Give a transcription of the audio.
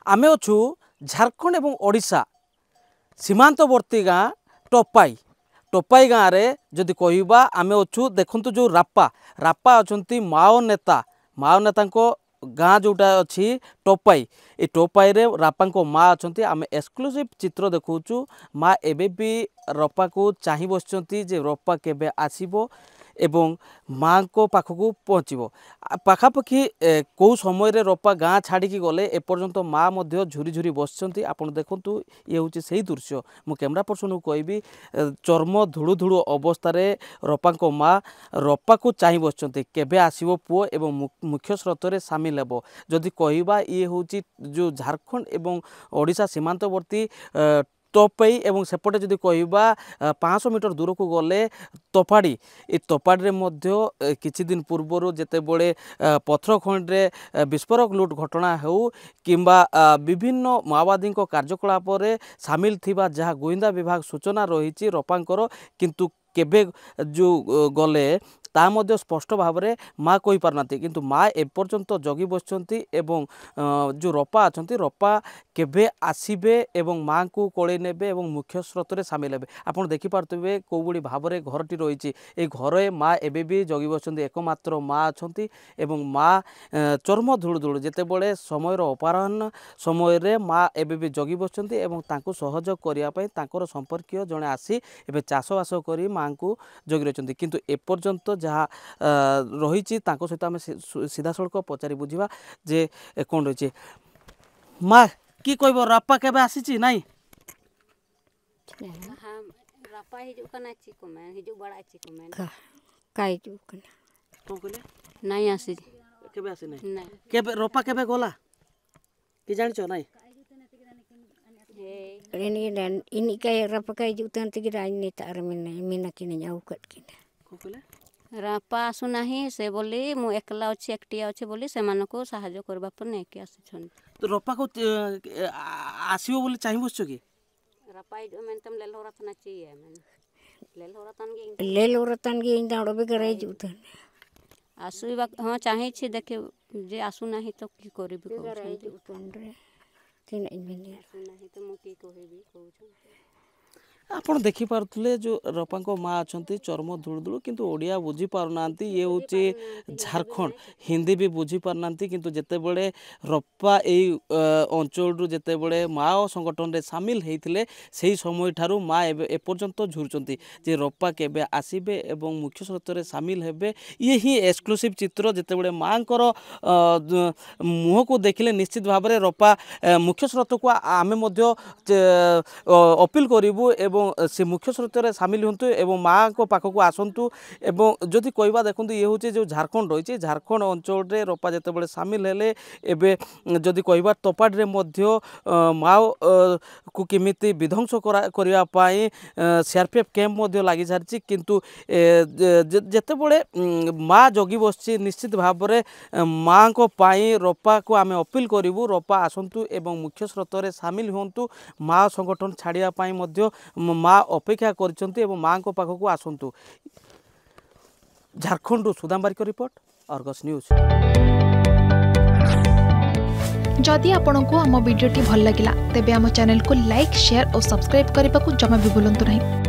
आमे अच्छू झारखंड एवं ओडिशा सीमांतवर्ती गाँ टपाई टपाई गाँव में जदि कहवा आमे अच्छू देखु जो रापा रापा अच्छा माओ नेता गाँ जोटा अच्छी टपाई ये टपाई रे रापा माँ अच्छा आम एक्सक्लूसिव चित्र देखु माँ एवं भी रपा को चाह बस रपा केबे आसीबो एवं माँ को पाखक पहुँचब पाखापाखि कौ समय रपा गाँ छाड़ी गले एपर्यंत माँ झुरी झुरी बस आप देखु ये हूँ से दृश्य मु कैमरा पर्सन को कहबी चर्म धुड़ु धुड़ु अवस्था रपा माँ रपा को चाह बस केबे आसीबो पुओ एवं मुख्य स्रोत में सामिल हेब जदि कहवा ये हूँ जो झारखंड एवं ओडिशा सीमांतवर्ती टपाई एवं सेपटे जदि कहवा 500 मीटर दूर को गले तोपाड़ी ये तोपाड़ी मध्य किछि दिन पूर्वर जेतेबेले पत्थर खंडे विस्फोरक लुट घटना हो किंबा विभिन्न माओवादी कार्यकलाप सामिल थिबा जहाँ गोइंदा विभाग सूचना रही रपांकर किंतु केबे जो गले ता मध्य स्पष्ट भाव में माँ कही पारना किंतु माँ एपर्यंत जगी बसचंती एवं जो रपा अच्छा रपा केबे आसीबे एवं माँ को कोड़े नेबे एवं मुख्य स्रोत में सामिल हेबे आपन देखि पारथबे कोबुड़ी भाव में घरटी रही ए घरे माँ एबे भी जगी बसचंती एकमात्र माँ अच्छा एवं माँ चर्म धुड़ धुड़ जेतेबेले समय अपराह्न समय रे माँ एबे भी जगी बसचंती एवं तांको सहयोग करिया पई तांकर संपर्कीय जणे आसी एबे चाषबास करी माँ को जगी रहिचंती किंतु एपर्यंत जहाँ रही सहित आम सीधा सड़क पचारि बुझा जे कौन रही माँ कि कहब रपा केबे आसी नाई रपा हिजु कना ची को मैं हिजु बड़ा ची को मैं का हिजु कना कोन कहले नहीं आसी केबे आसी नाई नहीं केबे रपा केबे गला कि जानि छ नाई ini kaya rapa kaya jutan tigira ini tak ramai mina kini jauh kat kini. कोन कहले रापा आसु नाही से बोली मु एकला अछि एकटिया अछि बोली से मानको को सहायता करबा पर नै के आसी छन तो रपा को आसीबो बोली चाहि बसछ कि रापा में तुम लेल हो रतन चाहिए मैं लेल हो रतन गे इन दाड़ो बे करे जुतन आसु हां चाहे छी देखे जे आसु नाही तो की करबी करे जुतन रे तीन इंजीनियर आसु नाही तो मु की कहबी कहू आपड़ देखिपे जो रपा माँ अच्छा चर्म धुड़ धुड़ किंतु ओडिया बुझी पारना ये हूँ झारखंड हिंदी भी बुझी पारना किंतु जेतेबेले रपा यही अंचल जेतेबेले माओ संगठन रे सामिल होते से समय ठारू माँ एपर्यंत झुरुचंती जे रपा केबे आसीबे एवं मुख्य स्रोत रे सामिल हेबे ये ही एक्सक्लूसिव चित्र जेतेबेले माँ मुह को देखिले निश्चित भाव में रपा मुख्य स्रोत को आमे मध्य अपील करिवु एवं से मुख्य स्रोत में सामिल हूँ एवं माँ को पाखक आसतु एवं जदि कहवा देखो ये हूँ जो झारखंड रही झारखंड अंचल रे रपा जितेबाला सामिल हेले एबे जदि कहवा तोपाड़ी माँ को किमिति विध्वंस करने सीआरपीएफ कैंप लगी सारी किंतु जेतेबेले माँ जगी बस निश्चित भाव में माँ को पाई रपा को आम अपील करूँ रपा आसतु एवं मुख्य स्रोत में सामिल हूँ माँ संगठन छाड़िया माँ अपेक्षा कर माँ को पाखक आसतु झारखंड सुदाम बारिक रिपोर्ट अर्गस न्यूज। जदि आपंक आम भिडी भल लगा तेब आम चैनल को लाइक शेयर और सब्सक्राइब करने को जमा भी भूलु नहीं।